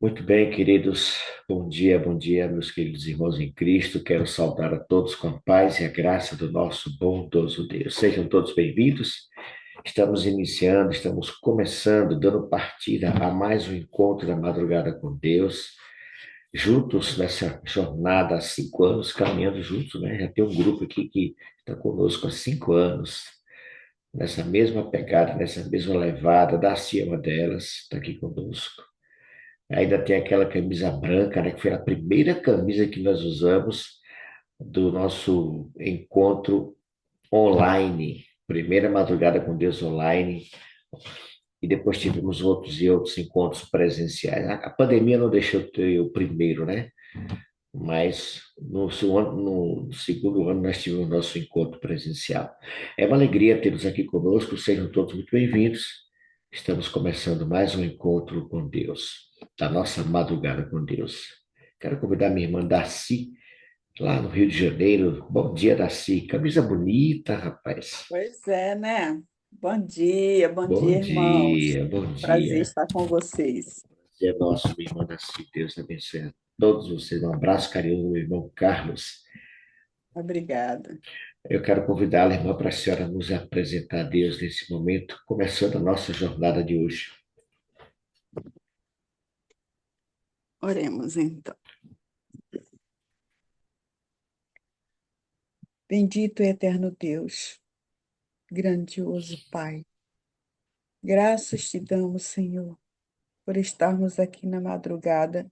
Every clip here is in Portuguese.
Muito bem, queridos. Bom dia, meus queridos irmãos em Cristo. Quero saudar a todos com a paz e a graça do nosso bondoso Deus. Sejam todos bem-vindos. Estamos iniciando, estamos começando, dando partida a mais um encontro da madrugada com Deus, juntos nessa jornada há 5 anos, caminhando juntos, né? Já tem um grupo aqui que está conosco há 5 anos, nessa mesma pegada, nessa mesma levada. Darcy é uma delas, está aqui conosco. Ainda tem aquela camisa branca, né, que foi a primeira camisa que nós usamos do nosso encontro online, primeira madrugada com Deus online, e depois tivemos outros e outros encontros presenciais. A pandemia não deixou de ter o primeiro, né? Mas no segundo ano nós tivemos nosso encontro presencial. É uma alegria tê-los aqui conosco, sejam todos muito bem-vindos. Estamos começando mais um encontro com Deus, da nossa madrugada com Deus. Quero convidar minha irmã Darcy, lá no Rio de Janeiro. Bom dia, Darcy. Camisa bonita, rapaz. Pois é, né? Bom Bom dia, irmãos. dia, bom Prazer dia. estar com vocês. Dia nosso, minha irmã Darcy. Deus abençoe a todos vocês. Um abraço carinhoso do meu irmão Carlos. Obrigada. Eu quero convidá-la, irmã, para a senhora nos apresentar a Deus nesse momento, começando a nossa jornada de hoje. Oremos então. Bendito e eterno Deus, grandioso Pai, graças te damos, Senhor, por estarmos aqui na madrugada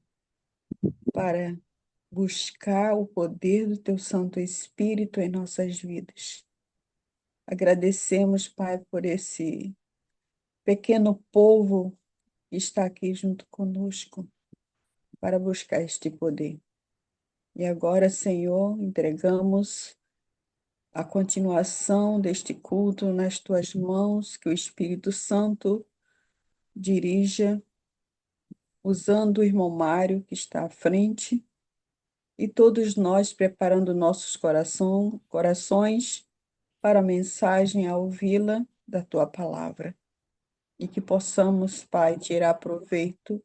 para buscar o poder do teu Santo Espírito em nossas vidas. Agradecemos, Pai, por esse pequeno povo que está aqui junto conosco para buscar este poder. E agora, Senhor, entregamos a continuação deste culto nas tuas mãos, que o Espírito Santo dirija, usando o irmão Mário, que está à frente, e todos nós preparando nossos corações para a mensagem, a ouvi-la da tua palavra. E que possamos, Pai, tirar proveito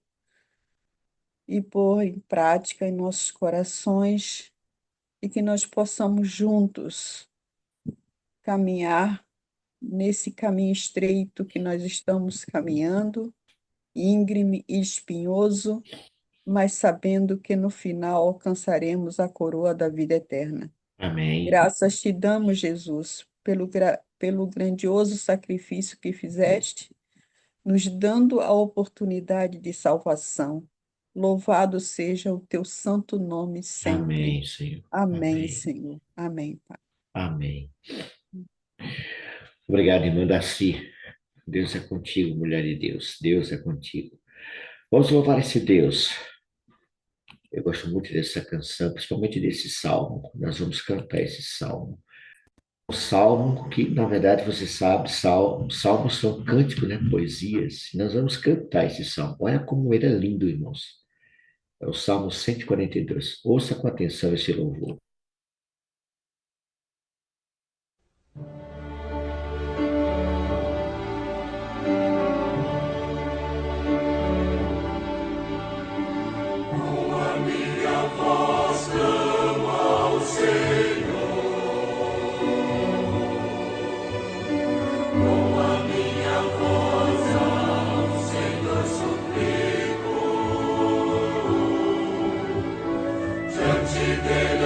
e pôr em prática em nossos corações, e que nós possamos juntos caminhar nesse caminho estreito que nós estamos caminhando, íngreme e espinhoso, mas sabendo que no final alcançaremos a coroa da vida eterna. Amém. Graças te damos, Jesus, pelo grandioso sacrifício que fizeste, nos dando a oportunidade de salvação. Louvado seja o teu santo nome sempre. Amém, Senhor. Amém, Amém. Senhor. Amém, Pai. Amém. Obrigado, irmã Darcy. Deus é contigo, mulher de Deus. Deus é contigo. Vamos louvar esse Deus. Eu gosto muito dessa canção, principalmente desse salmo. Nós vamos cantar esse salmo. O salmo que, na verdade, você sabe, salmos são cânticos, né? Poesias. E nós vamos cantar esse salmo. Olha como ele é lindo, irmãos. É o Salmo 142. Ouça com atenção esse louvor. Diante dele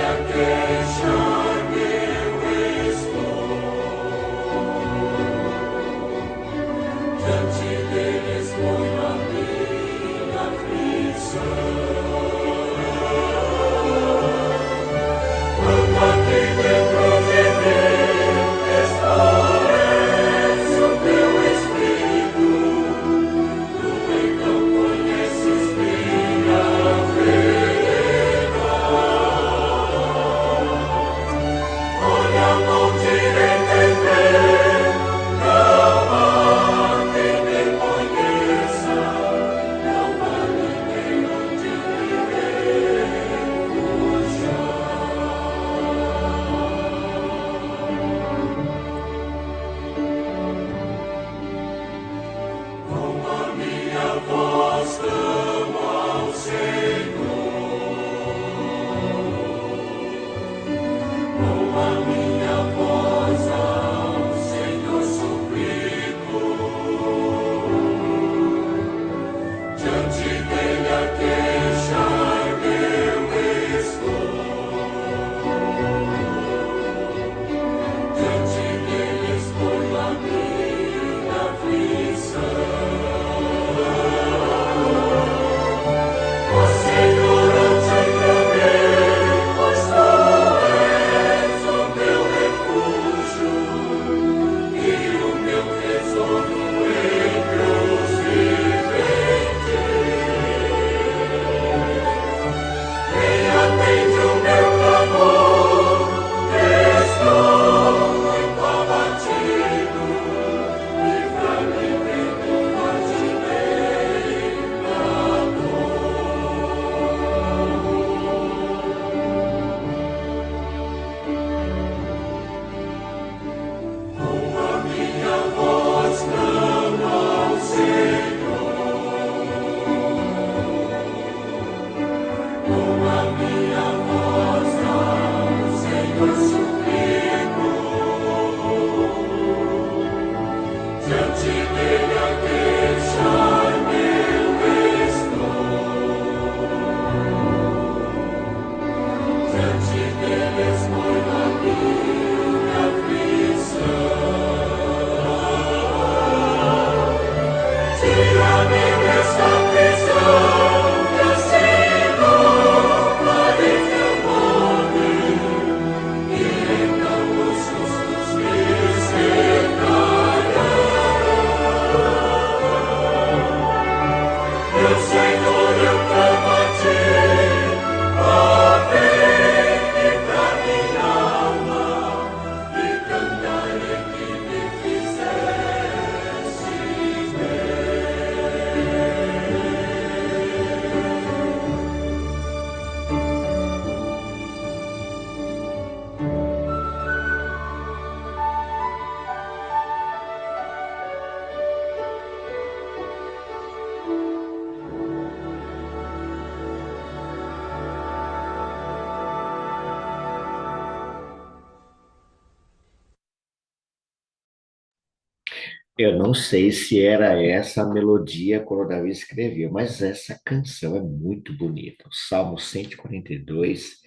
Eu não sei se era essa a melodia quando Davi escreveu, mas essa canção é muito bonita. O Salmo 142.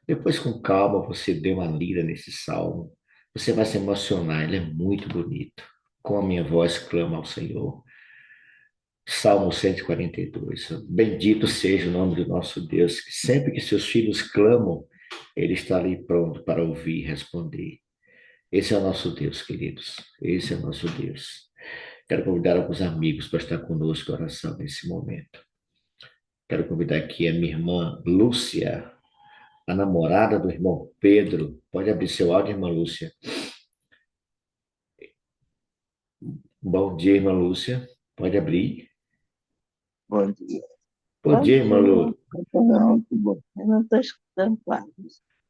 Depois, com calma, você dê uma lida nesse salmo. Você vai se emocionar, ele é muito bonito. Com a minha voz clama ao Senhor. Salmo 142. Bendito seja o nome do nosso Deus, que sempre que seus filhos clamam, ele está ali pronto para ouvir e responder. Esse é o nosso Deus, queridos. Esse é o nosso Deus. Quero convidar alguns amigos para estar conosco em oração nesse momento. Quero convidar aqui a minha irmã Lúcia, a namorada do irmão Pedro. Pode abrir seu áudio, irmã Lúcia. Bom dia, irmã Lúcia. Pode abrir. Bom dia. Bom Bom dia, irmã dia. Lu. Não, que bom. Eu não estou escutando quase.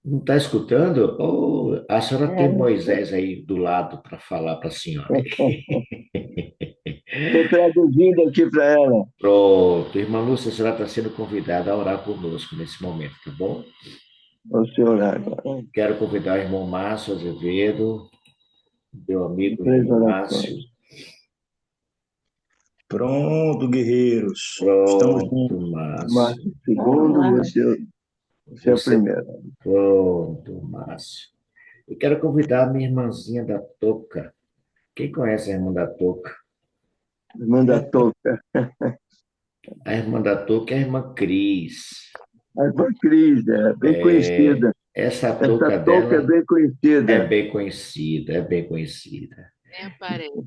Não está escutando? Oh, a senhora É, tem não estou. Moisés aí do lado para falar para a senhora. Estou traduzindo aqui para ela. Pronto, irmã Lúcia, a senhora está sendo convidada a orar conosco nesse momento, tá bom? O senhor agora. Quero convidar o irmão Márcio Azevedo, meu amigo Três irmão orações. Márcio. Pronto, guerreiros. Estamos Pronto, juntos. Márcio. Márcio segundo, você é o Você, primeiro. pronto, Márcio. Eu quero convidar a minha irmãzinha da Toca. Quem conhece a irmã da Toca? Manda toca. A irmã da Toca é a irmã Cris. A irmã Cris, é bem conhecida. Essa Essa touca toca é dela bem é conhecida. bem conhecida, é bem conhecida. Nem aparece.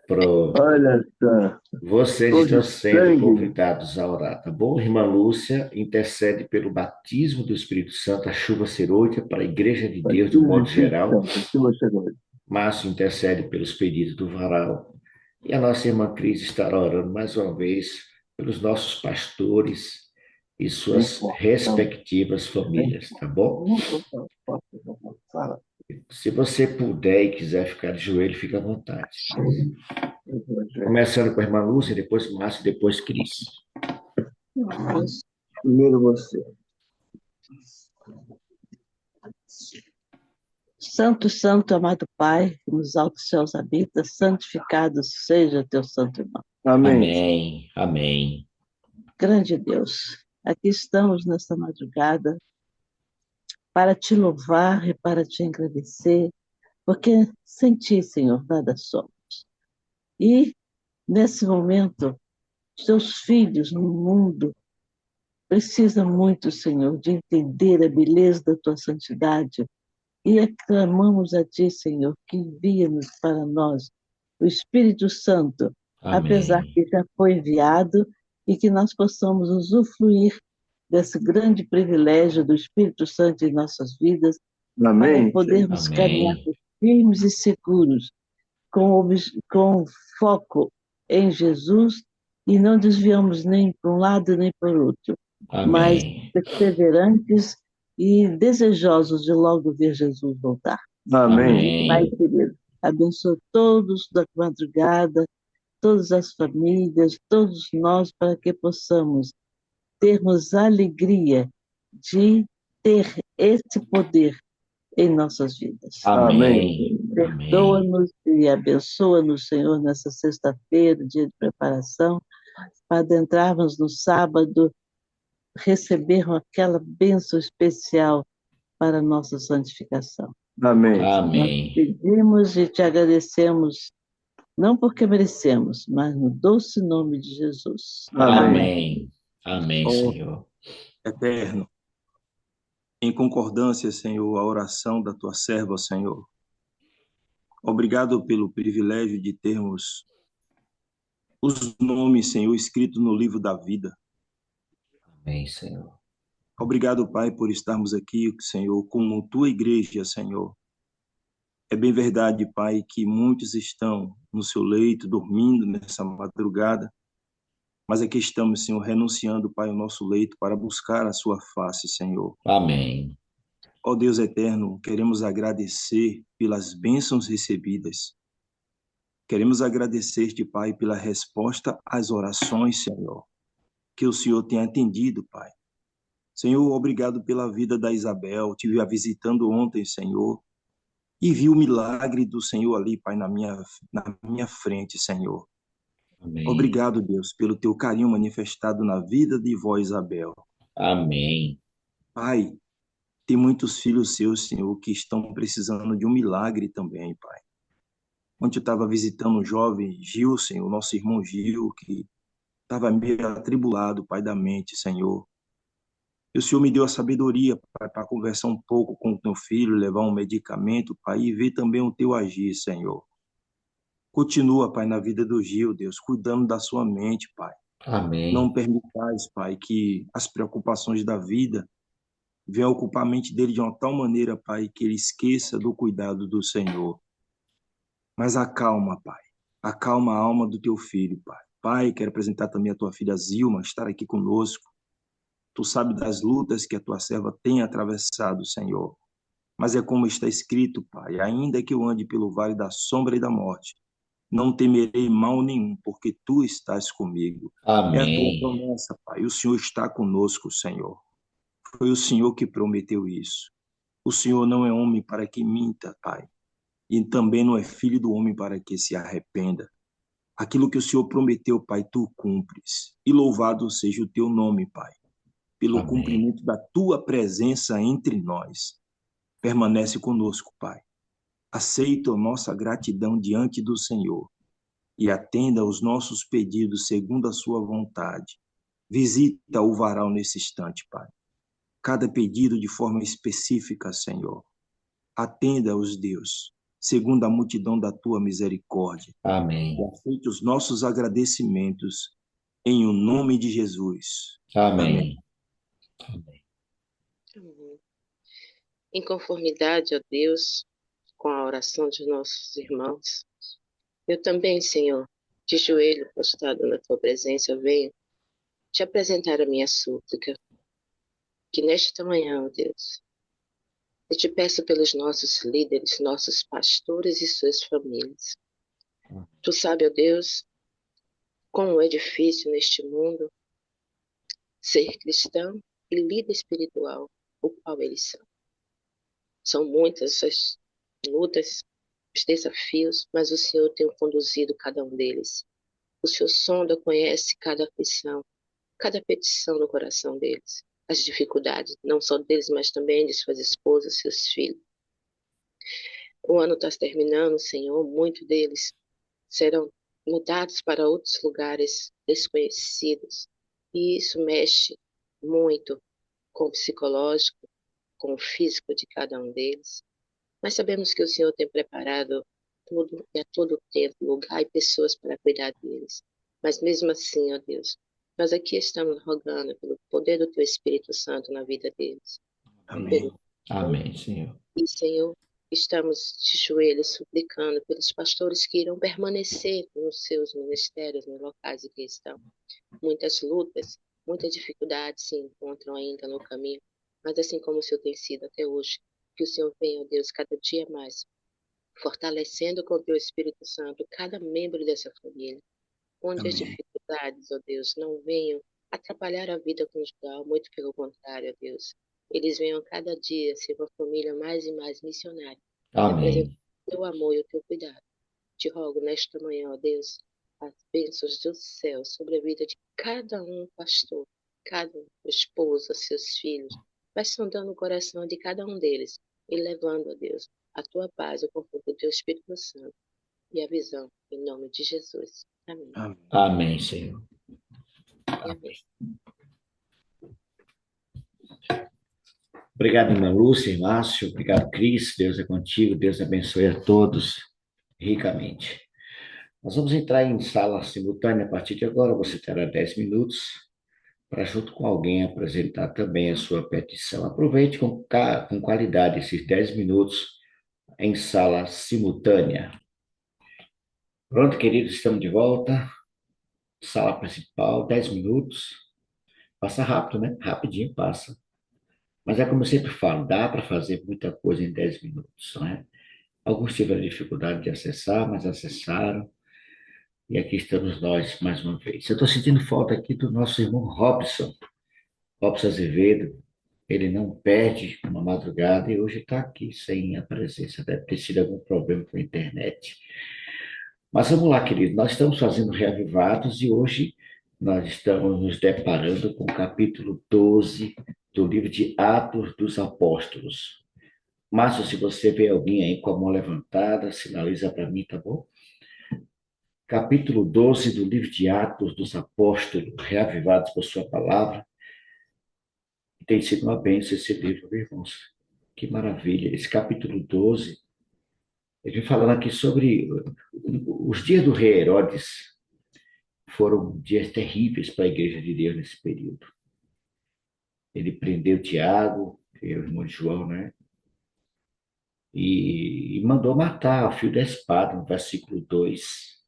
Pronto. Olha só. Vocês Cor estão de sendo sangue. convidados a orar, tá bom? Irmã Lúcia intercede pelo batismo do Espírito Santo, a chuva serôdia para a Igreja de Deus, de um Batismo do modo Espírito geral. Santo. Se você gosta. Márcio intercede pelos pedidos do varal. E a nossa irmã Cris estará orando mais uma vez pelos nossos pastores e suas Importante. respectivas famílias, tá bom? Não fala. Se você puder e quiser ficar de joelho, fica à vontade. Começando com a irmã Lúcia, depois Márcio, depois Cris. Primeiro você. Santo, santo, amado Pai, que nos altos céus habita, santificado seja teu santo nome. Amém. Amém, amém. Grande Deus, aqui estamos nesta madrugada para te louvar e para te agradecer, porque sem ti, Senhor, nada somos. E, nesse momento, os teus filhos no mundo precisam muito, Senhor, de entender a beleza da tua santidade. E clamamos a Ti, Senhor, que envia-nos para nós o Espírito Santo, apesar Amém. que já foi enviado, e que nós possamos usufruir desse grande privilégio do Espírito Santo em nossas vidas, para Amém. podermos caminhar Amém. firmes e seguros, com foco em Jesus, e não desviamos nem para um lado nem para o outro, mas Amém. perseverantes e desejosos de logo ver Jesus voltar. Amém. Pai Amém. querido, abençoa todos da madrugada, todas as famílias, todos nós, para que possamos termos a alegria de ter esse poder em nossas vidas. Amém. Amém. Perdoa-nos e abençoa-nos, Senhor, nessa sexta-feira, dia de preparação, para adentrarmos no sábado, receber aquela bênção especial para a nossa santificação. Amém. Nós Amém. pedimos e te agradecemos, não porque merecemos, mas no doce nome de Jesus. Amém. Amém, Ó Senhor. Eterno, em concordância, Senhor, a oração da tua serva, Senhor. Obrigado pelo privilégio de termos os nomes, Senhor, escritos no livro da vida. Amém, Senhor. Obrigado, Pai, por estarmos aqui, Senhor, como tua igreja, Senhor. É bem verdade, Pai, que muitos estão no seu leito, dormindo nessa madrugada, mas aqui estamos, Senhor, renunciando, Pai, ao nosso leito para buscar a sua face, Senhor. Amém. Ó Deus eterno, queremos agradecer pelas bênçãos recebidas. Queremos agradecer-te, Pai, pela resposta às orações, Senhor, que o Senhor tem atendido, Pai. Senhor, obrigado pela vida da Isabel. Tive a visitando ontem, Senhor. e vi o milagre do Senhor ali, Pai, na minha frente, Senhor. Amém. Obrigado, Deus, pelo teu carinho manifestado na vida de vó Isabel. Amém. Pai, tem muitos filhos seus, Senhor, que estão precisando de um milagre também, Pai. Ontem eu estava visitando um jovem, Gil, Senhor, nosso irmão Gil, que estava meio atribulado, Pai da mente, Senhor. E o Senhor me deu a sabedoria, Pai, para conversar um pouco com o teu filho, levar um medicamento, Pai, e ver também o teu agir, Senhor. Continua, Pai, na vida do Gil, Deus, cuidando da sua mente, Pai. Não Amém. permitais, Pai, que as preocupações da vida venham ocupar a mente dele de uma tal maneira, Pai, que ele esqueça do cuidado do Senhor. Mas acalma, Pai. Acalma a alma do teu filho, Pai. Pai, quero apresentar também a tua filha Zilma, estar aqui conosco. Tu sabes das lutas que a tua serva tem atravessado, Senhor. Mas é como está escrito, Pai, ainda que eu ande pelo vale da sombra e da morte, não temerei mal nenhum, porque tu estás comigo. É a tua Amém. promessa, Pai. O Senhor está conosco, Senhor. Foi o Senhor que prometeu isso. O Senhor não é homem para que minta, Pai. E também não é filho do homem para que se arrependa. Aquilo que o Senhor prometeu, Pai, tu cumpres. E louvado seja o teu nome, Pai, pelo Amém. cumprimento da tua presença entre nós. Permanece conosco, Pai. Aceita a nossa gratidão diante do Senhor e atenda aos nossos pedidos segundo a sua vontade. Visita o varal nesse instante, Pai. Cada pedido de forma específica, Senhor. Atenda-os, Deus, segundo a multidão da tua misericórdia. E Amém. aceite os nossos agradecimentos em o nome de Jesus. Amém. Amém. Amém. Amém. Em conformidade a Deus, com a oração de nossos irmãos, eu também, Senhor, de joelho postado na tua presença, venho te apresentar a minha súplica, que nesta manhã, ó Deus, eu te peço pelos nossos líderes, nossos pastores e suas famílias. Tu sabe, ó Deus, como é difícil neste mundo ser cristão e líder espiritual, o qual eles são. São muitas as lutas, os desafios, mas o Senhor tem conduzido cada um deles. O Senhor sonda, conhece cada aflição, cada petição no coração deles, as dificuldades, não só deles, mas também de suas esposas, seus filhos. O ano está terminando, Senhor, muitos deles serão mudados para outros lugares desconhecidos, e isso mexe muito com o psicológico, com o físico de cada um deles. Mas sabemos que o Senhor tem preparado tudo e a todo tempo, lugar e pessoas para cuidar deles. Mas mesmo assim, ó Deus, nós aqui estamos rogando pelo poder do Teu Espírito Santo na vida deles. Amém. Amém, Senhor. E, Senhor, estamos de joelhos suplicando pelos pastores que irão permanecer nos seus ministérios, nos locais em que estão. Muitas lutas, muitas dificuldades se encontram ainda no caminho, mas assim como o Senhor tem sido até hoje, que o Senhor venha, ó Deus, cada dia mais, fortalecendo com o Teu Espírito Santo cada membro dessa família, onde as Amém. dificuldades, ó Deus, não venham atrapalhar a vida conjugal, muito pelo contrário, ó Deus. Eles venham cada dia ser uma família mais e mais missionária, representando Amém. o Teu amor e o Teu cuidado. Te rogo nesta manhã, ó Deus, as bênçãos do céu sobre a vida de cada um pastor, cada um esposa, seus filhos. Vai sondando o coração de cada um deles e levando, ó Deus, a Tua paz, o conforto do Teu Espírito Santo e a visão, em nome de Jesus. Amém. Amém. Amém, Senhor. E amém. Obrigado, irmã Lúcia, Márcio. Obrigado, Cris. Deus é contigo. Deus abençoe a todos ricamente. Nós vamos entrar em sala simultânea a partir de agora. Você terá 10 minutos para, junto com alguém, apresentar também a sua petição. Aproveite com qualidade esses 10 minutos em sala simultânea. Pronto, queridos, estamos de volta. Sala principal, 10 minutos. Passa rápido, né? Rapidinho passa. Mas é como eu sempre falo, dá para fazer muita coisa em 10 minutos, não é? Alguns tiveram dificuldade de acessar, mas acessaram. E aqui estamos nós mais uma vez. Eu estou sentindo falta aqui do nosso irmão Robson Azevedo. Ele não perde uma madrugada e hoje está aqui sem a presença. Deve ter sido algum problema com a internet. Mas vamos lá, querido. Nós estamos fazendo Reavivados e hoje nós estamos nos deparando com o capítulo 12 do livro de Atos dos Apóstolos. Márcio, se você vê alguém aí com a mão levantada, sinaliza para mim, tá bom? Capítulo 12 do livro de Atos dos Apóstolos, Reavivados por sua palavra. Tem sido uma bênção esse livro, meus irmãos. Que maravilha. Esse capítulo 12, ele falando aqui sobre os dias do rei Herodes. Foram dias terríveis para a igreja de Deus nesse período. Ele prendeu Tiago, que é o irmão de João, né? E mandou matar ao fio da espada, no versículo 2.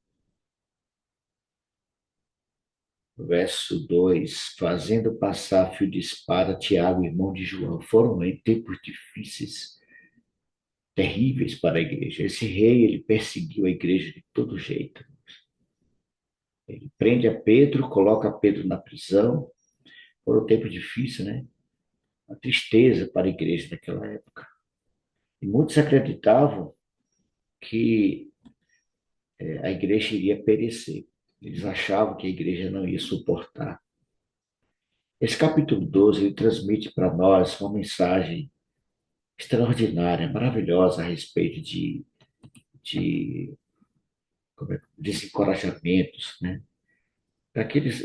Verso 2, fazendo passar fio de espada Tiago, irmão de João. Foram em tempos difíceis, terríveis para a igreja. Esse rei, ele perseguiu a igreja de todo jeito. Ele prende a Pedro, coloca Pedro na prisão. Foram um tempo difícil, né? Uma tristeza para a igreja naquela época. E muitos acreditavam que a igreja iria perecer. Eles achavam que a igreja não ia suportar. Esse capítulo 12, ele transmite para nós uma mensagem extraordinária, maravilhosa a respeito de desencorajamentos, né?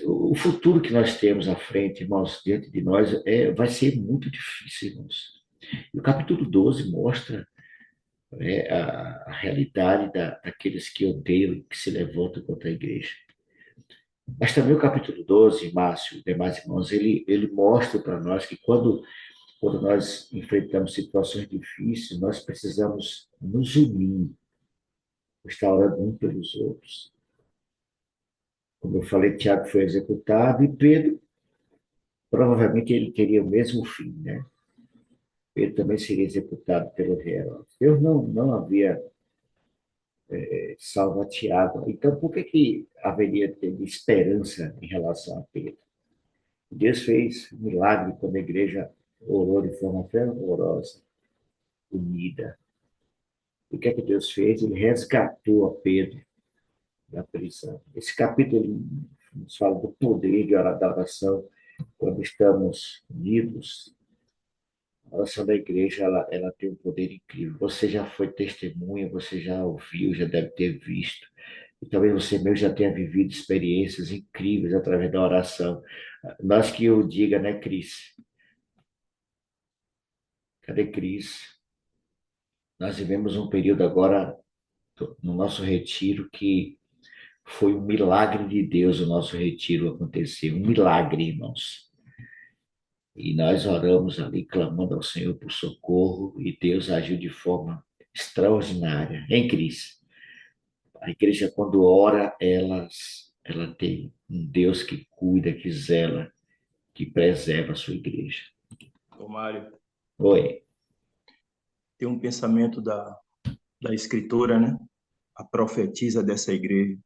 O futuro que nós temos à frente, irmãos, diante de nós, vai ser muito difícil, irmãos. E o capítulo 12 mostra a realidade daqueles que odeiam e que se levantam contra a igreja. Mas também o capítulo 12, Márcio e demais irmãos, ele mostra para nós que quando nós enfrentamos situações difíceis, nós precisamos nos unir, estar orando um pelos outros. Como eu falei, Tiago foi executado e Pedro, provavelmente ele teria o mesmo fim, né? Pedro também seria executado pelo rei Herodes. Deus não havia salvo a Tiago. Então, por que haveria de esperança em relação a Pedro? Deus fez um milagre quando a igreja orou de forma fervorosa, unida. O que é que Deus fez? Ele resgatou a Pedro da prisão. Esse capítulo nos fala do poder da oração quando estamos unidos. A oração da igreja ela tem um poder incrível. Você já foi testemunha, você já ouviu, já deve ter visto. E talvez você mesmo já tenha vivido experiências incríveis através da oração. Nós que o diga, né, Cris? Cadê Cris? Nós vivemos um período agora no nosso retiro que foi um milagre de Deus o nosso retiro acontecer. Um milagre, irmãos. E nós oramos ali, clamando ao Senhor por socorro, e Deus agiu de forma extraordinária. Hein, Cris? A igreja, quando ora, ela tem um Deus que cuida, que zela, que preserva a sua igreja. Ô, Mário, Oi. tem um pensamento da escritora, né? A profetisa dessa igreja,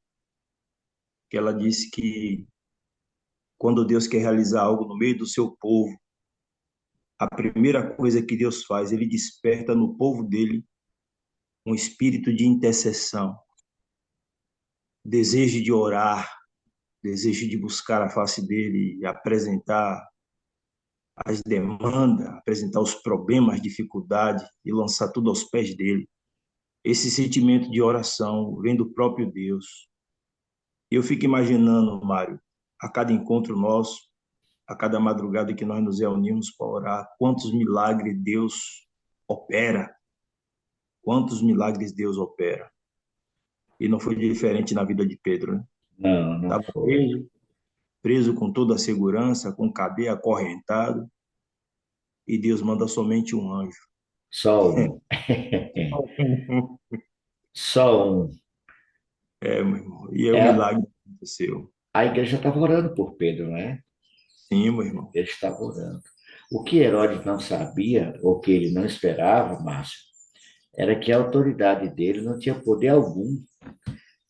que ela disse que quando Deus quer realizar algo no meio do seu povo, a primeira coisa que Deus faz, ele desperta no povo dele um espírito de intercessão, desejo de orar, desejo de buscar a face dele e apresentar as demandas, apresentar os problemas, dificuldades e lançar tudo aos pés dele. Esse sentimento de oração vem do próprio Deus. Eu fico imaginando, Mário, a cada encontro nosso, a cada madrugada que nós nos reunimos para orar, quantos milagres Deus opera, quantos milagres Deus opera. E não foi diferente na vida de Pedro, né? Não Estava foi. preso com toda a segurança, com cadeia acorrentado, e Deus manda somente um anjo. Só um. Só um. Meu irmão, e é o milagre que aconteceu. A igreja estava orando por Pedro, não é? Sim, meu irmão. Ele estava orando. O que Herodes não sabia, ou que ele não esperava, Márcio, era que a autoridade dele não tinha poder algum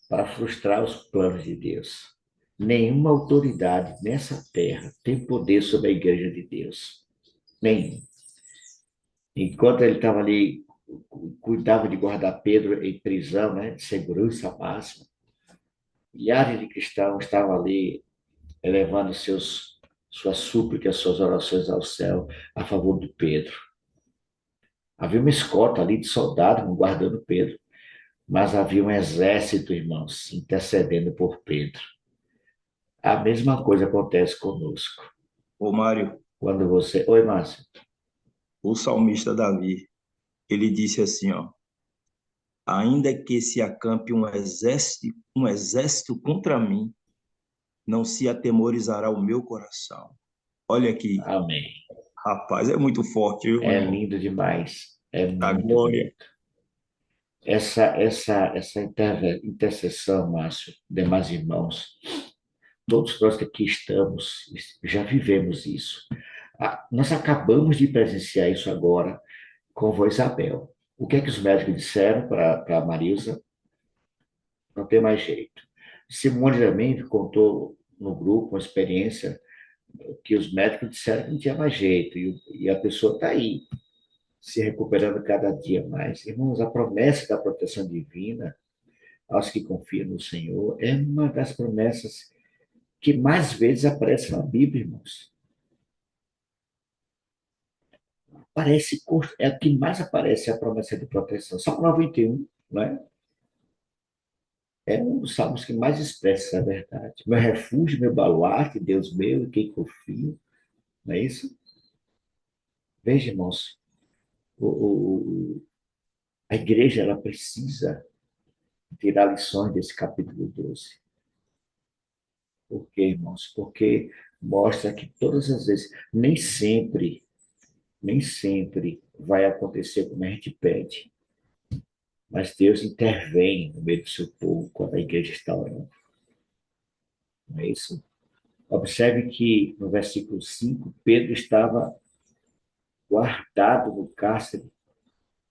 para frustrar os planos de Deus. Nenhuma autoridade nessa terra tem poder sobre a igreja de Deus. Nem. Enquanto ele estava ali, cuidava de guardar Pedro em prisão, né, de segurança máxima, milhares de cristãos estavam ali elevando suas súplicas, suas orações ao céu a favor de Pedro. Havia uma escolta ali de soldados guardando Pedro, mas havia um exército, irmãos, intercedendo por Pedro. A mesma coisa acontece conosco. Ô Mário, Quando você. Oi, Márcio. o salmista Davi, ele disse assim, ó: ainda que se acampe um exército contra mim, não se atemorizará o meu coração. Olha aqui, Amém. rapaz, é muito forte, viu, meu É irmão? lindo demais. É A muito glória. bonito. Essa intercessão, Márcio, demais irmãos, todos nós que aqui estamos, já vivemos isso. Nós acabamos de presenciar isso agora com a Isabel. O que é que os médicos disseram para a Marilsa? Não tem mais jeito. Simone também contou no grupo uma experiência que os médicos disseram que não tinha mais jeito, e a pessoa está aí, se recuperando cada dia mais. Irmãos, a promessa da proteção divina aos que confiam no Senhor é uma das promessas que mais vezes aparece na Bíblia, irmãos. Parece, é a que mais aparece a promessa de proteção. Salmo 91, né? É um dos salmos que mais expressa essa verdade. Meu refúgio, meu baluarte, Deus meu, em quem confio. Não é isso? Veja, irmãos, o, o, a igreja ela precisa tirar lições desse capítulo 12. Por quê, irmãos? Porque mostra que todas as vezes, nem sempre vai acontecer como a gente pede. Mas Deus intervém no meio do seu povo quando a igreja está orando. Não é isso? Observe que no versículo 5, Pedro estava guardado no cárcere,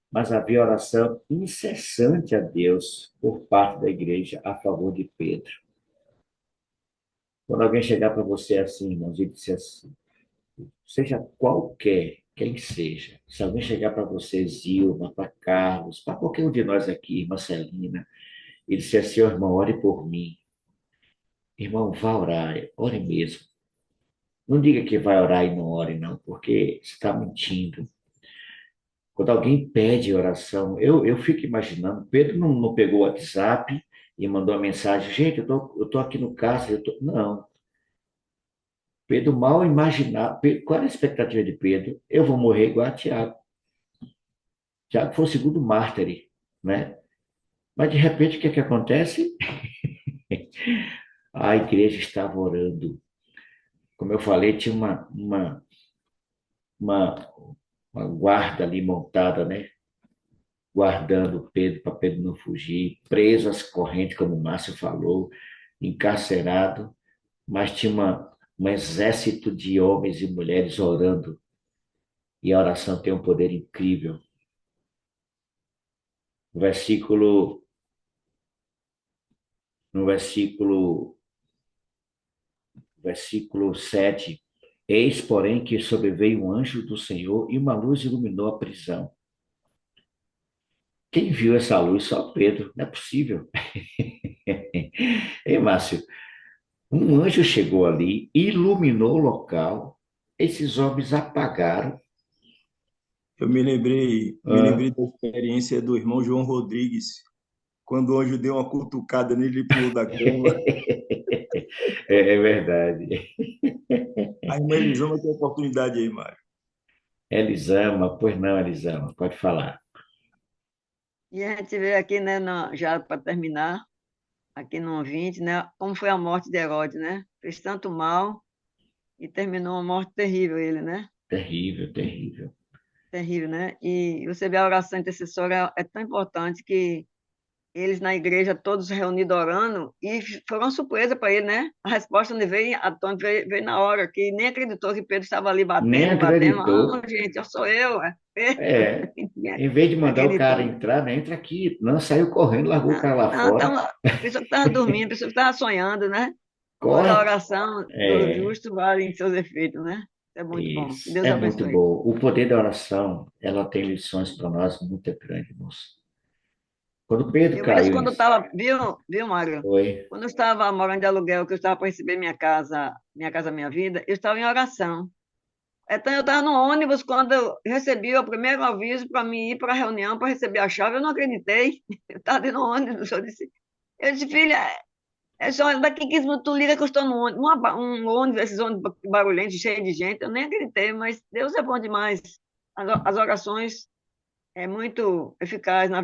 mas havia oração incessante a Deus por parte da igreja a favor de Pedro. Quando alguém chegar para você assim, irmãos, e disser assim, seja quem seja, se alguém chegar para você, Zilma, para Carlos, para qualquer um de nós aqui, Marcelina, e disser assim, oh, irmão, ore por mim. Irmão, vá orar, ore mesmo. Não diga que vai orar e não ore, não, porque você está mentindo. Quando alguém pede oração, eu fico imaginando, Pedro não pegou o WhatsApp e mandou uma mensagem, gente, eu tô aqui no cárcere, Não. Pedro mal imaginava, qual era a expectativa de Pedro? Eu vou morrer igual a Tiago. Tiago foi o segundo mártir, né? Mas de repente o que é que acontece? A igreja estava orando. Como eu falei, tinha uma, uma guarda ali montada, né? Guardando Pedro para Pedro não fugir, preso às correntes, como o Márcio falou, encarcerado, mas tinha um exército de homens e mulheres orando, e a oração tem um poder incrível. No versículo, no versículo, versículo 7, eis, porém, que sobreveio um anjo do Senhor e uma luz iluminou a prisão. Quem viu essa luz? Só Pedro, não é possível. Ei, Márcio, um anjo chegou ali, iluminou o local, esses homens apagaram. Eu me lembrei da experiência do irmão João Rodrigues, quando o anjo deu uma cutucada nele e pulou da cama. É verdade. A irmã Elisama tem oportunidade aí, Mário. Elisama, pois não, Elisama, pode falar. E a gente vê aqui, né, já para terminar, aqui no 20, né, como foi a morte de Herodes, né? Fez tanto mal e terminou uma morte terrível ele, né? Terrível, terrível. Terrível, né? E você vê a oração intercessória é tão importante que eles na igreja todos reunidos orando e foi uma surpresa para ele, né? A resposta não veio, veio na hora, que nem acreditou que Pedro estava ali Nem batendo. acreditou. Gente, eu sou eu. É, em vez de mandar o cara Acreditou. entrar, né, entra aqui. Não, saiu correndo, largou o cara lá Não, fora. a pessoa que estava dormindo, a pessoa que estava sonhando, né? Mas Corre. a oração do É, justo vale em seus efeitos, né? é muito bom. Que Isso, Deus é muito abençoe. bom. O poder da oração, ela tem lições para nós muito grandes, moço. Quando Pedro Eu mesmo, caiu em quando eu si, estava, viu, Mário? foi, Quando eu estava morando de aluguel, que eu estava para receber minha casa, minha vida, eu estava em oração. Então, eu estava no ônibus quando eu recebi o primeiro aviso para mim ir para a reunião para receber a chave. Eu não acreditei. Eu estava no ônibus. Eu disse, filha, é só daqui 15 minutos tu liga que eu estou no ônibus. Um ônibus, esses ônibus barulhentos, cheios de gente. Eu nem acreditei, mas Deus é bom demais. As orações é muito eficaz na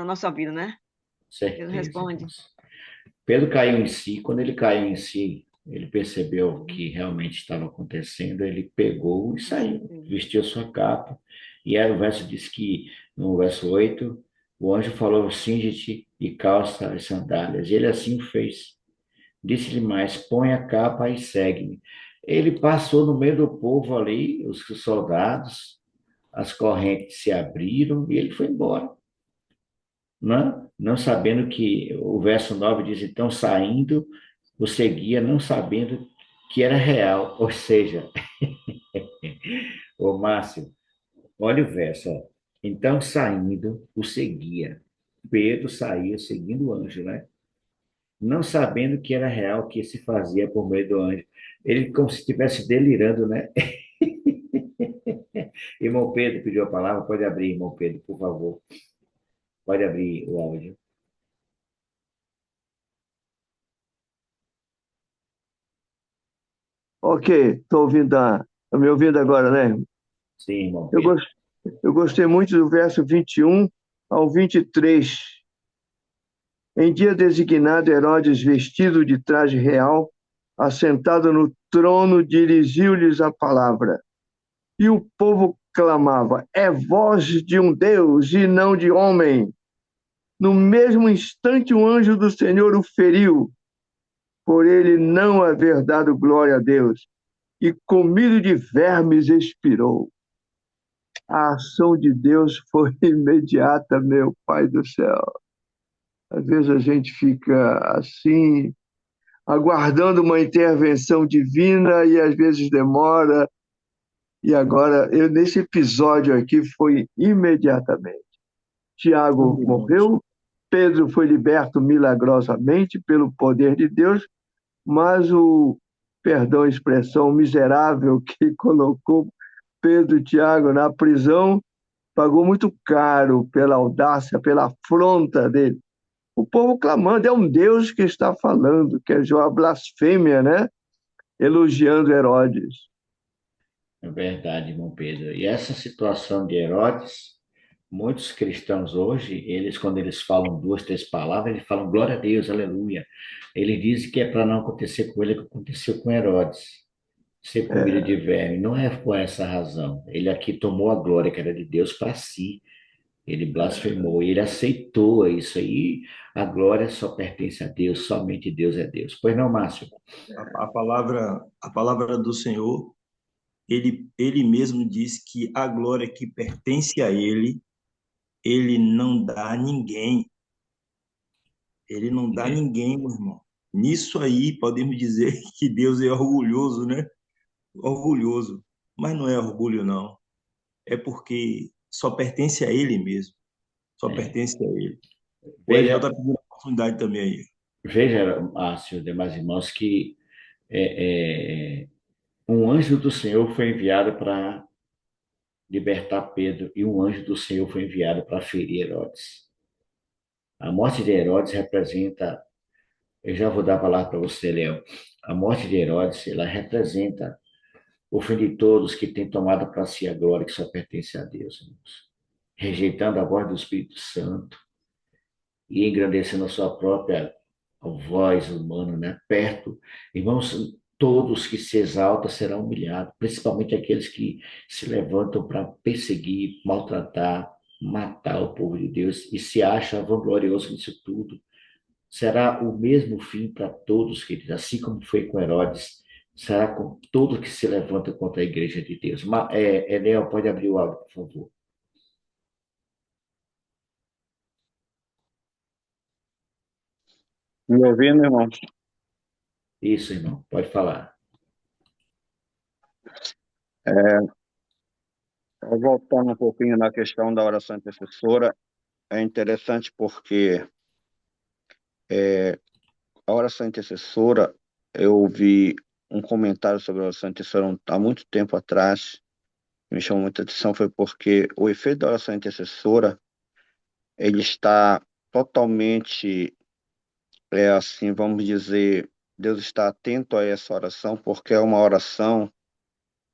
nossa vida, né? Deus certeza, responde. irmãos. Pedro caiu em si, quando ele caiu em si, ele percebeu o que realmente estava acontecendo, ele pegou e saiu, vestiu sua capa, e era o verso diz que, no verso 8, o anjo falou, cinge-te e calça as sandálias, e ele assim o fez. Disse-lhe mais, põe a capa e segue-me. Ele passou no meio do povo ali, os soldados, as correntes se abriram e ele foi embora, não sabendo que o verso 9 diz, então saindo, o seguia, não sabendo que era real. Ou seja, o Márcio, olha o verso, ó. Então saindo, o seguia. Pedro saía seguindo o anjo, né? Não sabendo que era real, que se fazia por meio do anjo. Ele como se estivesse delirando, né? Irmão Pedro pediu a palavra, pode abrir, irmão Pedro, por favor. Pode abrir o áudio. Ok, estou ouvindo, tá me ouvindo agora, né? Sim, irmão Eu, Pedro. gos- eu gostei muito do verso 21 ao 23. Em dia designado, Herodes, vestido de traje real, assentado no trono, dirigiu-lhes a palavra. E o povo clamava: É voz de um Deus e não de homem. No mesmo instante, um anjo do Senhor o feriu, por ele não haver dado glória a Deus, e comido de vermes expirou. A ação de Deus foi imediata, meu Pai do céu. Às vezes a gente fica assim, aguardando uma intervenção divina e às vezes demora. E agora, nesse episódio aqui, foi imediatamente. Tiago morreu, Pedro foi liberto milagrosamente pelo poder de Deus, mas o, perdão a expressão, miserável que colocou Pedro e Tiago na prisão pagou muito caro pela audácia, pela afronta dele. O povo clamando, é um Deus que está falando, que é uma blasfêmia, né? Elogiando Herodes. É verdade, irmão Pedro. E essa situação de Herodes, muitos cristãos hoje, eles, quando eles falam duas, três palavras, eles falam glória a Deus, aleluia. Ele diz que é para não acontecer com ele o que aconteceu com Herodes, ser comida de É, verme. Não é por essa razão. Ele aqui tomou a glória que era de Deus para si. Ele blasfemou, ele aceitou isso aí. A glória só pertence a Deus, somente Deus é Deus. Pois não, Márcio? A palavra do Senhor, ele mesmo diz que a glória que pertence a ele não dá a ninguém. Ele não dá a ninguém, meu irmão. Nisso aí, podemos dizer que Deus é orgulhoso, né? Orgulhoso. Mas não é orgulho, não. É porque só pertence a ele mesmo. Só É, pertence a ele. O Eliel veja, está pedindo oportunidade também aí. veja, Márcio, demais irmãos, que um anjo do Senhor foi enviado para libertar Pedro e um anjo do Senhor foi enviado para ferir Herodes. A morte de Herodes representa, eu já vou dar a palavra para você, Léo. A morte de Herodes, ela representa o fim de todos que têm tomado para si a glória que só pertence a Deus, irmãos. Rejeitando a voz do Espírito Santo e engrandecendo a sua própria voz humana, né? Perto. Irmãos, todos que se exaltam serão humilhados, principalmente aqueles que se levantam para perseguir, maltratar, matar o povo de Deus e se acham vangloriosos nisso tudo. Será o mesmo fim para todos, queridos, assim como foi com Herodes, será com todos que se levantam contra a igreja de Deus. Enel, pode abrir o áudio, por favor. Me ouvindo, irmão? Isso, irmão, pode falar. Voltando um pouquinho na questão da oração intercessora, é interessante porque a oração intercessora, eu ouvi um comentário sobre a oração intercessora há muito tempo atrás, que me chamou muita atenção, foi porque o efeito da oração intercessora, ele está totalmente, assim, vamos dizer, Deus está atento a essa oração, porque é uma oração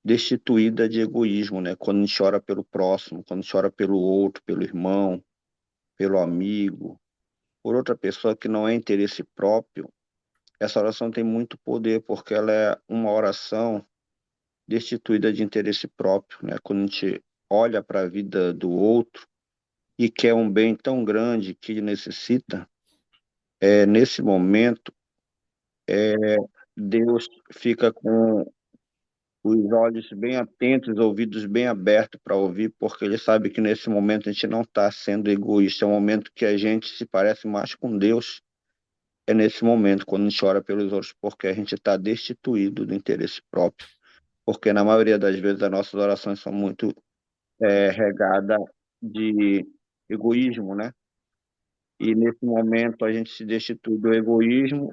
destituída de egoísmo, né? Quando a gente ora pelo próximo, quando a gente ora pelo outro, pelo irmão, pelo amigo, por outra pessoa que não é interesse próprio, essa oração tem muito poder, porque ela é uma oração destituída de interesse próprio, né? Quando a gente olha para a vida do outro e quer um bem tão grande que ele necessita, nesse momento, Deus fica com os olhos bem atentos, os ouvidos bem abertos para ouvir, porque ele sabe que nesse momento a gente não está sendo egoísta, é um momento que a gente se parece mais com Deus. É nesse momento, quando a gente ora pelos outros, porque a gente está destituído do interesse próprio. Porque na maioria das vezes as nossas orações são muito regadas de egoísmo, né? E nesse momento a gente se destitui do egoísmo,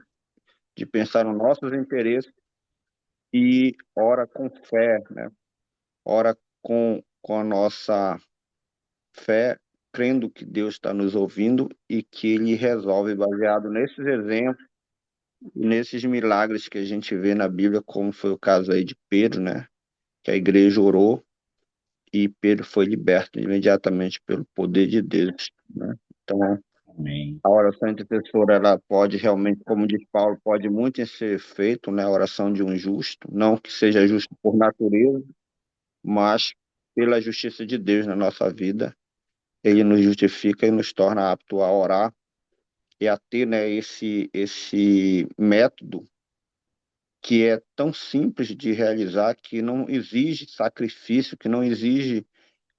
de pensar nos nossos interesses e ora com fé, né? Ora com a nossa fé, crendo que Deus está nos ouvindo e que Ele resolve, baseado nesses exemplos, nesses milagres que a gente vê na Bíblia, como foi o caso aí de Pedro, né? Que a igreja orou e Pedro foi liberto imediatamente pelo poder de Deus, né? Então, Amém. a oração intercessora, ela pode realmente, como diz Paulo, pode muito ser feito, né? A oração de um justo, não que seja justo por natureza, mas pela justiça de Deus na nossa vida, ele nos justifica e nos torna apto a orar e a ter, né, esse método que é tão simples de realizar, que não exige sacrifício, que não exige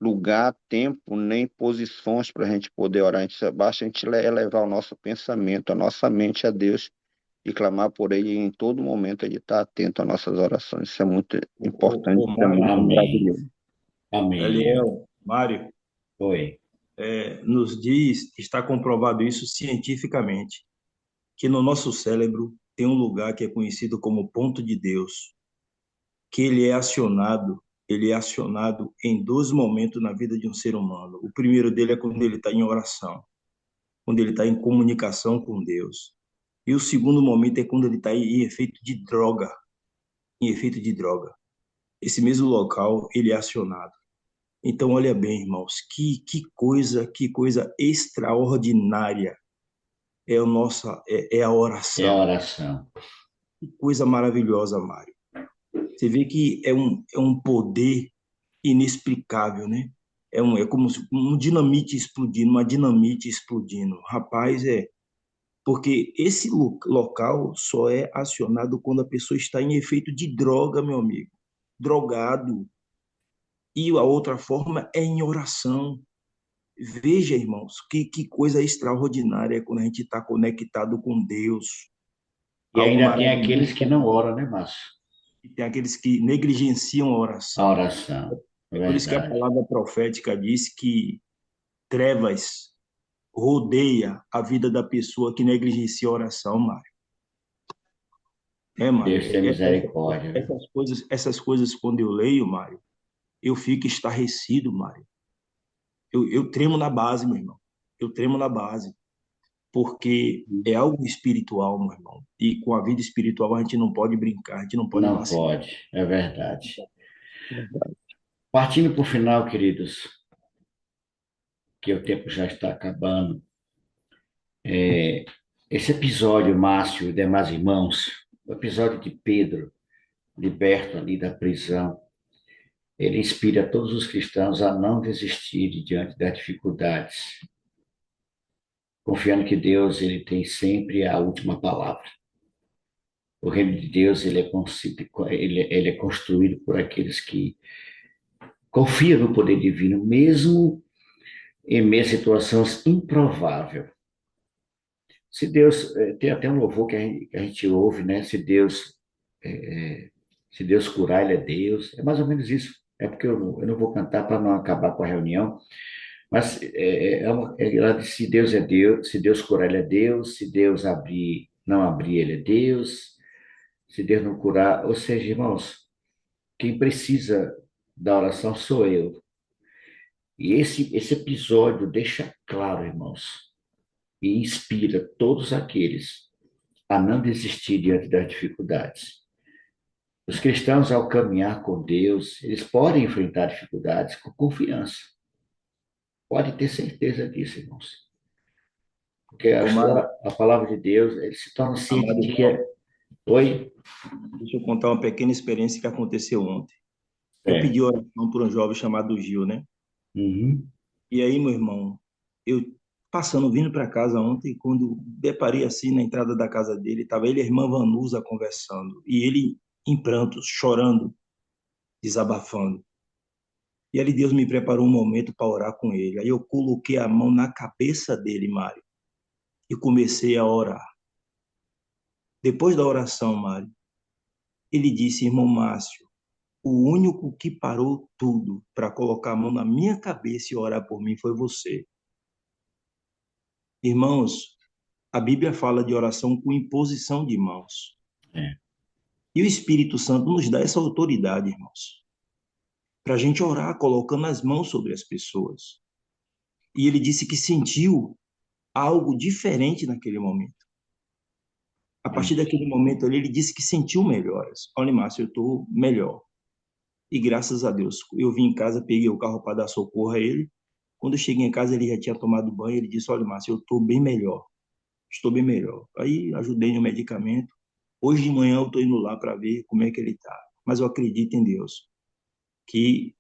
lugar, tempo, nem posições para a gente poder orar. Basta a gente elevar o nosso pensamento, a nossa mente a Deus e clamar por Ele, e em todo momento Ele está atento às nossas orações. Isso é muito importante, isso é Mário, muito Amém. maravilhoso. Amém. Eliel, Mário, Oi. nos diz, está comprovado isso cientificamente, que no nosso cérebro tem um lugar que é conhecido como ponto de Deus, que ele é acionado em dois momentos na vida de um ser humano. O primeiro dele é quando ele está em oração, quando ele está em comunicação com Deus. E o segundo momento é quando ele está em efeito de droga, em efeito de droga. Esse mesmo local, ele é acionado. Então, olha bem, irmãos, que coisa extraordinária é a É a oração. oração. Que coisa maravilhosa, Mário. Você vê que é um poder inexplicável, né? É como um dinamite explodindo, uma dinamite explodindo. Rapaz, porque esse local só é acionado quando a pessoa está em efeito de droga, meu amigo. Drogado. E a outra forma é em oração. Veja, irmãos, que coisa extraordinária é quando a gente está conectado com Deus. E Algo ainda tem maravilhoso. aqueles que não oram, né, Márcio? E tem aqueles que negligenciam a A oração. oração. É É por isso que a verdade. palavra profética diz que trevas rodeia a vida da pessoa que negligencia a oração, Mário. Mário, Deus tem misericórdia, né? essas coisas, quando eu leio, Mário, eu fico estarrecido, Mário. Eu tremo na base, meu irmão. Eu tremo na base, porque é algo espiritual, meu irmão. E com a vida espiritual a gente não pode brincar, a gente não pode Não vacilar. pode, é verdade. Partindo para o final, queridos, que o tempo já está acabando. Esse episódio, Márcio e demais irmãos, o episódio de Pedro, liberto ali da prisão, ele inspira todos os cristãos a não desistirem diante das dificuldades, confiando que Deus ele tem sempre a última palavra. O reino de Deus ele é construído por aqueles que confiam no poder divino, mesmo em meio a situações improváveis. Se Deus, tem até um louvor que a gente ouve, né? Se Deus Se Deus curar, Ele é Deus. É mais ou menos isso. É porque eu não vou cantar para não acabar com a reunião. Mas ela disse, se Deus é Deus, se Deus curar, Ele é Deus. Se Deus abrir, não abrir, Ele é Deus. Se Deus não curar, ou seja, irmãos, quem precisa da oração sou eu. E esse episódio deixa claro, irmãos, e inspira todos aqueles a não desistir diante das dificuldades. Os cristãos, ao caminhar com Deus, eles podem enfrentar dificuldades com confiança. Pode ter certeza disso, irmãos. Porque Amado, a palavra de Deus, ele se torna ciente amado de que irmão, é. Oi? deixa eu contar uma pequena experiência que aconteceu ontem. Eu É. pedi oração por um jovem chamado Gil, né? Uhum. E aí, meu irmão, eu passando, vindo para casa ontem, quando deparei assim na entrada da casa dele, estava ele e a irmã Vanusa conversando, e ele em prantos, chorando, desabafando. E ali Deus me preparou um momento para orar com ele. Aí eu coloquei a mão na cabeça dele, Mário, e comecei a orar. Depois da oração, Mário, ele disse, irmão Márcio, o único que parou tudo para colocar a mão na minha cabeça e orar por mim foi você. Irmãos, a Bíblia fala de oração com imposição de mãos. É. E o Espírito Santo nos dá essa autoridade, irmãos, para a gente orar colocando as mãos sobre as pessoas. E ele disse que sentiu algo diferente naquele momento. A partir daquele momento ali, ele disse que sentiu melhoras. Olha, Márcio, eu estou melhor. E graças a Deus, eu vim em casa, peguei o carro para dar socorro a ele. Quando eu cheguei em casa, ele já tinha tomado banho. Ele disse, olha, Márcio, eu estou bem melhor. Estou bem melhor. Aí ajudei no medicamento. Hoje de manhã eu estou indo lá para ver como é que ele está. Mas eu acredito em Deus, que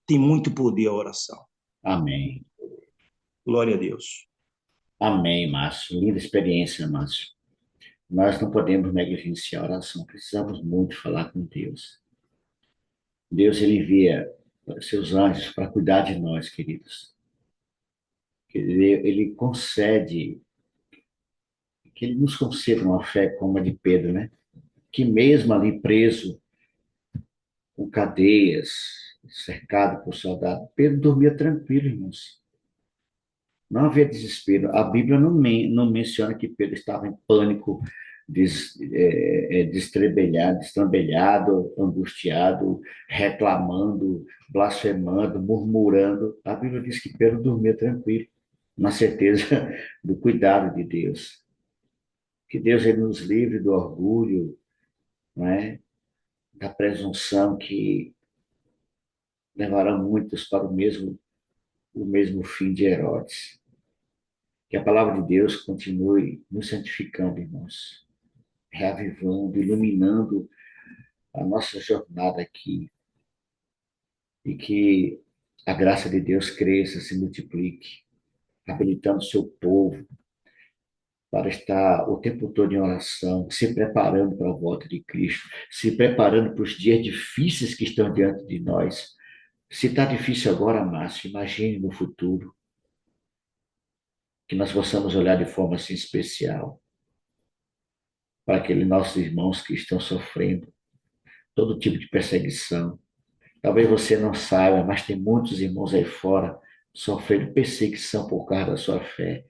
tem muito poder a oração. Amém. Glória a Deus. Amém, Márcio. Linda experiência, Márcio. Nós não podemos negligenciar a oração. Precisamos muito falar com Deus. Deus, ele envia seus anjos para cuidar de nós, queridos. Ele concede, que ele nos conceda uma fé como a de Pedro, né? Que mesmo ali preso, com cadeias, cercado por soldados, Pedro dormia tranquilo, irmãos. Não havia desespero. A Bíblia não menciona que Pedro estava em pânico, destrambelhado, angustiado, reclamando, blasfemando, murmurando. A Bíblia diz que Pedro dormia tranquilo, na certeza do cuidado de Deus. Que Deus ele nos livre do orgulho, não é? Da presunção que levará muitos para o mesmo fim de Herodes. Que a palavra de Deus continue nos santificando, irmãos, reavivando, iluminando a nossa jornada aqui, e que a graça de Deus cresça, se multiplique, habilitando o seu povo para estar o tempo todo em oração, se preparando para a volta de Cristo, se preparando para os dias difíceis que estão diante de nós. Se está difícil agora, Márcio, imagine no futuro, que nós possamos olhar de forma assim especial para aqueles nossos irmãos que estão sofrendo todo tipo de perseguição. Talvez você não saiba, mas tem muitos irmãos aí fora sofrendo perseguição por causa da sua fé.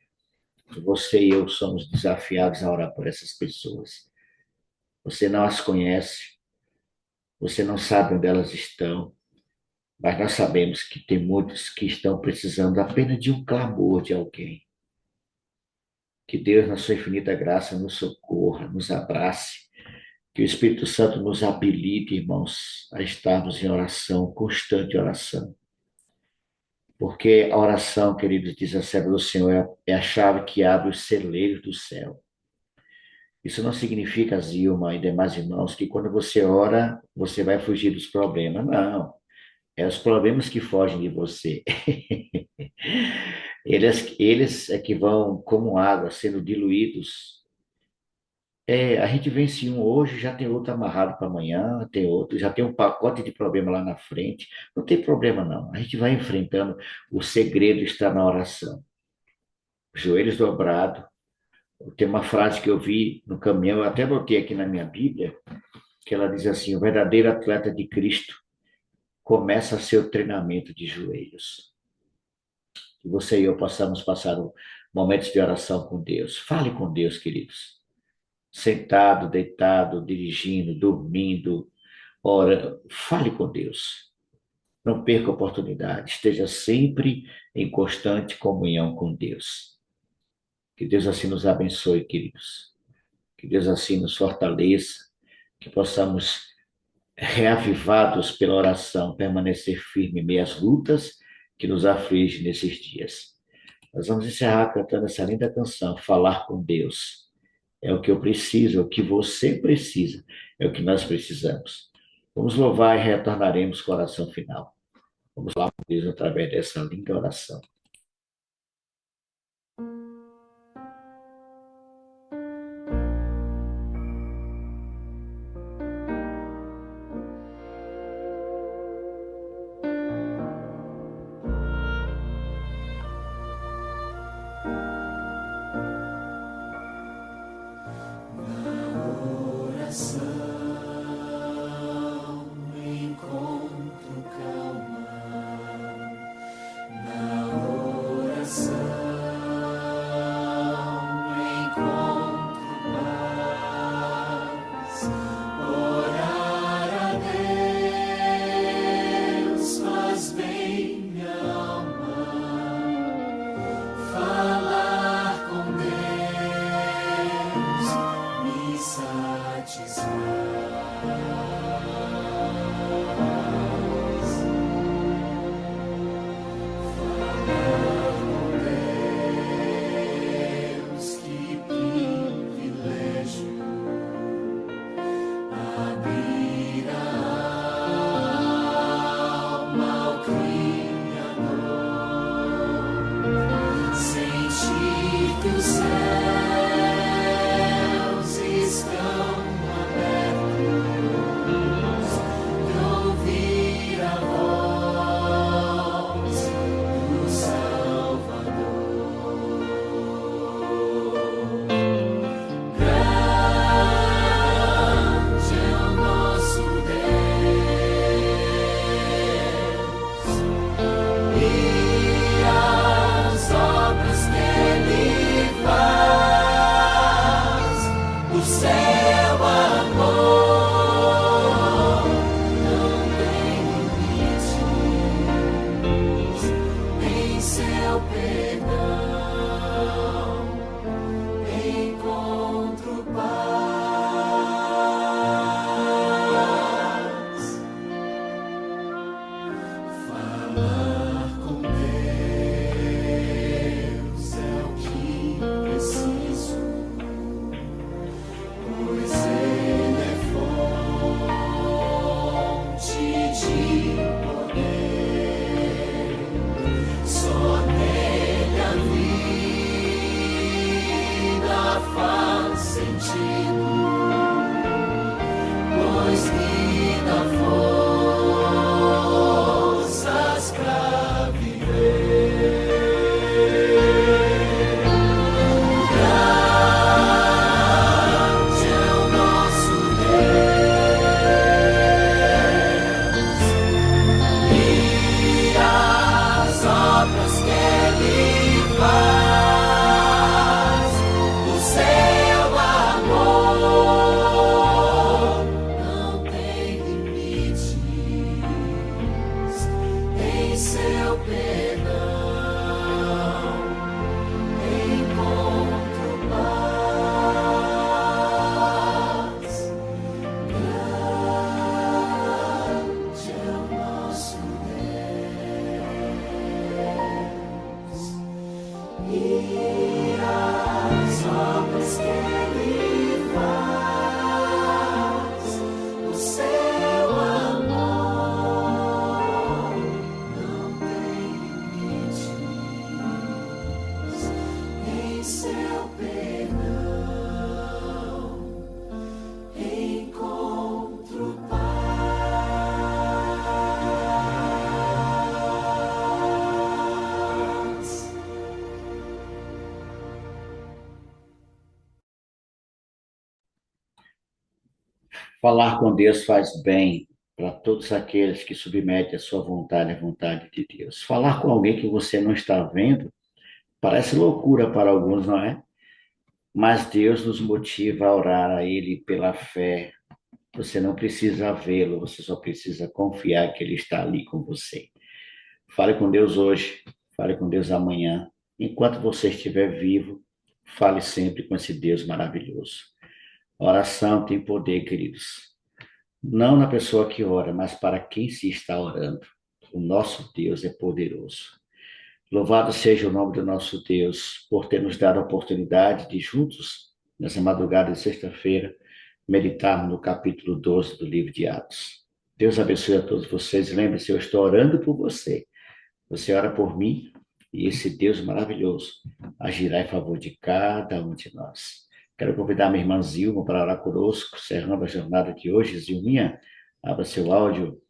Você e eu somos desafiados a orar por essas pessoas. Você não as conhece, você não sabe onde elas estão, mas nós sabemos que tem muitos que estão precisando apenas de um clamor de alguém. Que Deus, na sua infinita graça, nos socorra, nos abrace. Que o Espírito Santo nos habilite, irmãos, a estarmos em oração, constante oração. Porque a oração, queridos, diz a serva do Senhor, é a chave que abre os celeiros do céu. Isso não significa, Zilma e demais irmãos, que quando você ora, você vai fugir dos problemas. Não. É os problemas que fogem de você. Eles é que vão, como água, sendo diluídos. A gente vence um hoje, já tem outro amarrado para amanhã, tem outro, já tem um pacote de problema lá na frente. Não tem problema, não. A gente vai enfrentando. O segredo está na oração. Joelhos dobrados. Tem uma frase que eu vi no caminhão, eu até botei aqui na minha Bíblia, que ela diz assim: o verdadeiro atleta de Cristo começa seu treinamento de joelhos. Que você e eu possamos passar momentos de oração com Deus. Fale com Deus, queridos. Sentado, deitado, dirigindo, dormindo, ora, fale com Deus. Não perca a oportunidade. Esteja sempre em constante comunhão com Deus. Que Deus assim nos abençoe, queridos. Que Deus assim nos fortaleça. Que possamos, reavivados pela oração, permanecer firme em meio às lutas que nos afligem nesses dias. Nós vamos encerrar cantando essa linda canção, Falar com Deus. É o que eu preciso, é o que você precisa, é o que nós precisamos. Vamos louvar e retornaremos com a oração final. Vamos falar com Deus através dessa linda oração. Falar com Deus faz bem para todos aqueles que submetem a sua vontade à vontade de Deus. Falar com alguém que você não está vendo parece loucura para alguns, não é? Mas Deus nos motiva a orar a Ele pela fé. Você não precisa vê-lo, você só precisa confiar que Ele está ali com você. Fale com Deus hoje, fale com Deus amanhã. Enquanto você estiver vivo, fale sempre com esse Deus maravilhoso. A oração tem poder, queridos. Não na pessoa que ora, mas para quem se está orando. O nosso Deus é poderoso. Louvado seja o nome do nosso Deus por ter nos dado a oportunidade de juntos, nessa madrugada de sexta-feira, meditarmos no capítulo 12 do livro de Atos. Deus abençoe a todos vocês. Lembre-se, eu estou orando por você. Você ora por mim e esse Deus maravilhoso agirá em favor de cada um de nós. Quero convidar minha irmã Zilma para orar conosco, encerrando a jornada de hoje. Zilminha, abra seu áudio.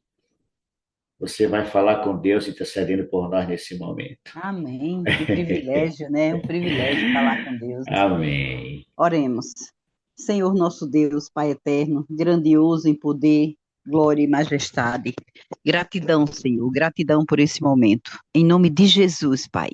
Você vai falar com Deus intercedendo por nós nesse momento. Amém. Que privilégio, né? Um privilégio falar com Deus. Amém. Oremos. Senhor nosso Deus, Pai eterno, grandioso em poder, glória e majestade. Gratidão, Senhor, gratidão por esse momento. Em nome de Jesus, Pai.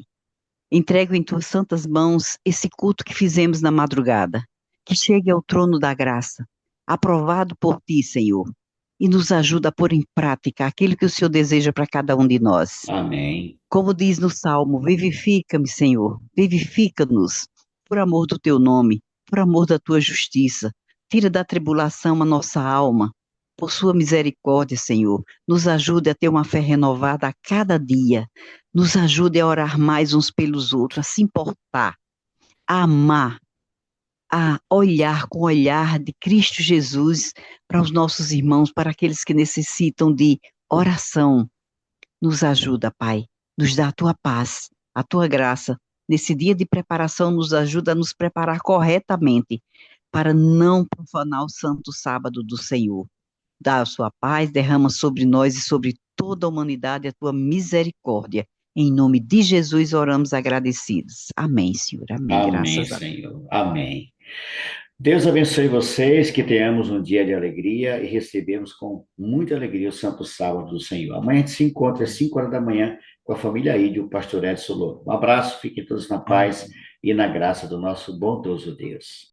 Entrego em tuas santas mãos esse culto que fizemos na madrugada. Que chegue ao trono da graça, aprovado por ti, Senhor. E nos ajuda a pôr em prática aquilo que o Senhor deseja para cada um de nós. Amém. Como diz no Salmo, vivifica-me, Senhor, vivifica-nos, por amor do teu nome, por amor da tua justiça. Tira da tribulação a nossa alma, por sua misericórdia, Senhor. Nos ajude a ter uma fé renovada a cada dia. Nos ajude a orar mais uns pelos outros, a se importar, a amar, a olhar com o olhar de Cristo Jesus para os nossos irmãos, para aqueles que necessitam de oração. Nos ajuda, Pai, nos dá a tua paz, a tua graça. Nesse dia de preparação, nos ajuda a nos preparar corretamente para não profanar o santo sábado do Senhor. Dá a sua paz, derrama sobre nós e sobre toda a humanidade a tua misericórdia. Em nome de Jesus oramos agradecidos. Amém, Senhor. Amém. Amém, Graças a Deus. Senhor. Amém. Deus abençoe vocês, que tenhamos um dia de alegria e recebemos com muita alegria o Santo Sábado do Senhor. Amanhã a gente se encontra às 5 horas da manhã com a família Ídio, o pastor Edson Louro. Um abraço, fiquem todos na paz e na graça do nosso bondoso Deus.